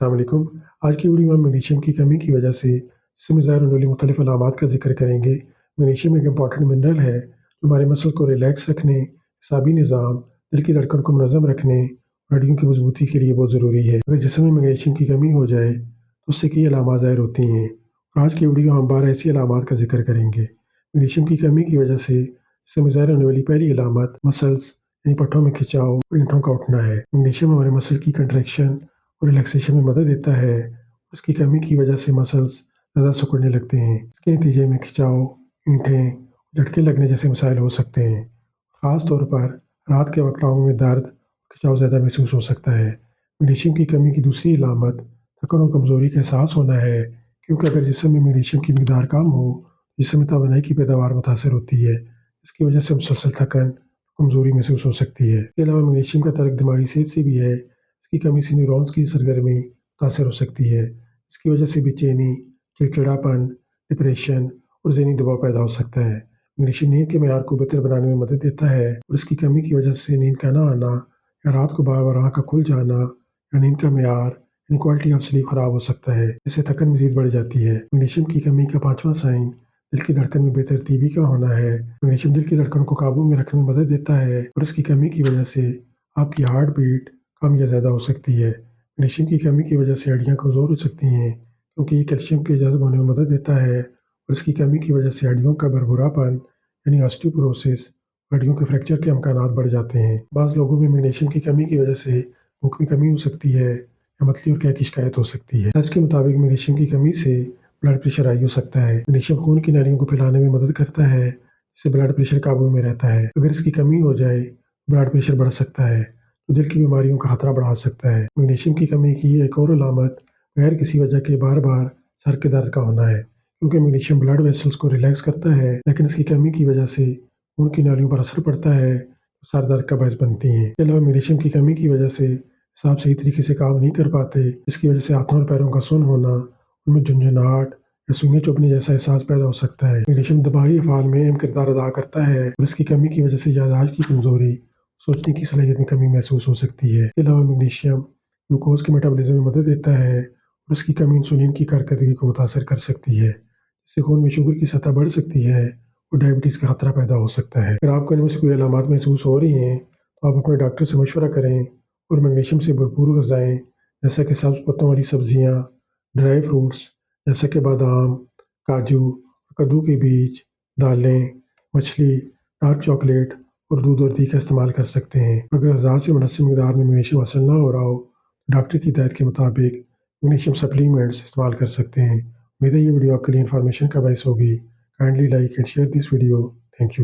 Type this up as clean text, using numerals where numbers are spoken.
السلام علیکم۔ آج کی ویڈیو میں میگنیشیم کی کمی کی وجہ سے جسم میں ظاہر ہونے والی مختلف علامات کا ذکر کریں گے۔ میگنیشیم ایک امپورٹنٹ منرل ہے جو ہمارے مسل کو ریلیکس رکھنے، اعصابی نظام، دل کی دھڑکن کو منظم رکھنے اور ہڈیوں کی مضبوطی کے لیے بہت ضروری ہے۔ اگر جسم میں میگنیشیم کی کمی ہو جائے تو اس سے کئی علامات ظاہر ہوتی ہیں، اور آج کی ویڈیو ہم 12 ایسی علامات کا ذکر کریں گے۔ میگنیشیم کی کمی کی وجہ سے جسم میں ظاہر ہونے والی پہلی علامت مسلز یعنی پٹھوں میں کھچاؤ اور اینٹوں کا اٹھنا ہے۔ میگنیشیم ہمارے مسل کی کنٹریکشن اور ریلیکسیشن میں مدد دیتا ہے۔ اس کی کمی کی وجہ سے مسلز زیادہ سکڑنے لگتے ہیں۔ اس کے نتیجے میں کھچاؤ، اینٹیں، جھٹکے لگنے جیسے مسائل ہو سکتے ہیں۔ خاص طور پر رات کے وقت ٹانگوں میں درد، کھچاؤ زیادہ محسوس ہو سکتا ہے۔ میگنیشیم کی کمی کی دوسری علامت تھکن اور کمزوری کا احساس ہونا ہے، کیونکہ اگر جسم میں میگنیشیم کی مقدار کم ہو تو جسم میں توانائی کی پیداوار متاثر ہوتی ہے، اس کی وجہ سے مسلسل تھکن، کمزوری محسوس ہو سکتی ہے۔ اس کے علاوہ میگنیشیم کا تعلق دماغی صحت سے بھی ہے۔ اس کی کمی سے نیورونز کی سرگرمی متاثر ہو سکتی ہے، اس کی وجہ سے بے چینی، چڑچڑاپن، ڈپریشن اور ذہنی دباؤ پیدا ہو سکتا ہے۔ میگنیشیم نیند کے معیار کو بہتر بنانے میں مدد دیتا ہے، اور اس کی کمی کی وجہ سے نیند کا نہ آنا یا رات کو بار بار آنکھ کا کھل جانا یا نیند کا معیار یعنی کوالٹی آف سلیپ خراب ہو سکتا ہے، اس سے تھکن مزید بڑھ جاتی ہے۔ میگنیشیم کی کمی کا پانچواں سائن دل کی دھڑکن میں بے ترتیبی کا ہونا ہے۔ میگنیشیم دل کی دھڑکن کو قابو میں رکھنے میں مدد دیتا ہے، اور اس کی کمی کی وجہ سے آپ کی ہارٹ بیٹ کم یا زیادہ ہو سکتی ہے۔ میگنیشیم کی کمی کی وجہ سے ہڈیاں کمزور ہو سکتی ہیں، کیونکہ یہ کیلشیم کے جذب ہونے میں مدد دیتا ہے، اور اس کی کمی کی وجہ سے ہڈیوں کا بھربھراپن یعنی آسٹیوپروسس، ہڈیوں کے فریکچر کے امکانات بڑھ جاتے ہیں۔ بعض لوگوں میں میگنیشیم کی کمی کی وجہ سے بھوک میں کمی ہو سکتی ہے یا متلی اور قے کی شکایت ہو سکتی ہے۔ سائنس کے مطابق میگنیشیم کی کمی سے بلڈ پریشر ہائی ہو سکتا ہے۔ میگنیشیم خون کی نالیوں کو پھیلانے میں مدد کرتا ہے، جس سے بلڈ پریشر قابو میں رہتا ہے۔ اگر اس کی کمی ہو جائے بلڈ پریشر بڑھ سکتا ہے تو دل کی بیماریوں کا خطرہ بڑھا سکتا ہے۔ میگنیشیم کی کمی کی ایک اور علامت غیر کسی وجہ کے بار بار سر کے درد کا ہونا ہے، کیونکہ میگنیشیم بلڈ ویسلز کو ریلیکس کرتا ہے، لیکن اس کی کمی کی وجہ سے خون کی نالیوں پر اثر پڑتا ہے تو سر درد کا باعث بنتی ہیں۔ اس کے علاوہ میگنیشیم کی کمی کی وجہ سے اعصاب صحیح طریقے سے کام نہیں کر پاتے، جس کی وجہ سے ہاتھوں اور پیروں کا سن ہونا، ان میں جھنجھناہٹ یا سوئیاں چبھنے جیسا احساس پیدا ہو سکتا ہے۔ میگنیشیم دماغی افعال میں اہم کردار ادا کرتا ہے، اور اس کی کمی کی وجہ سے یادداشت کی کمزوری، سوچنے کی صلاحیت میں کمی محسوس ہو سکتی ہے۔ اس کے علاوہ میگنیشیم گلوکوز کے میٹابولزم میں مدد دیتا ہے، اور اس کی کمی انسولین کی کارکردگی کو متاثر کر سکتی ہے، جس سے خون میں شوگر کی سطح بڑھ سکتی ہے اور ڈائبٹیز کا خطرہ پیدا ہو سکتا ہے۔ اگر آپ کو ان میں سے کوئی علامات محسوس ہو رہی ہیں تو آپ اپنے ڈاکٹر سے مشورہ کریں، اور میگنیشیم سے بھرپور غذائیں جیسا کہ سبز پتوں والی سبزیاں، ڈرائی فروٹس جیسا کہ بادام، کاجو، کدو کے بیج، دالیں، مچھلی، ڈارک چاکلیٹ اور دودھ اور دہی کا استعمال کر سکتے ہیں۔ اگر غذا سے مناسب مقدار میں میگنیشیم حاصل نہ ہو رہا ہو تو ڈاکٹر کی ہدایت کے مطابق میگنیشیم سپلیمنٹس استعمال کر سکتے ہیں۔ امید ہے یہ ویڈیو آپ کے لیے انفارمیشن کا باعث ہوگی۔ Kindly like and share this video. Thank you.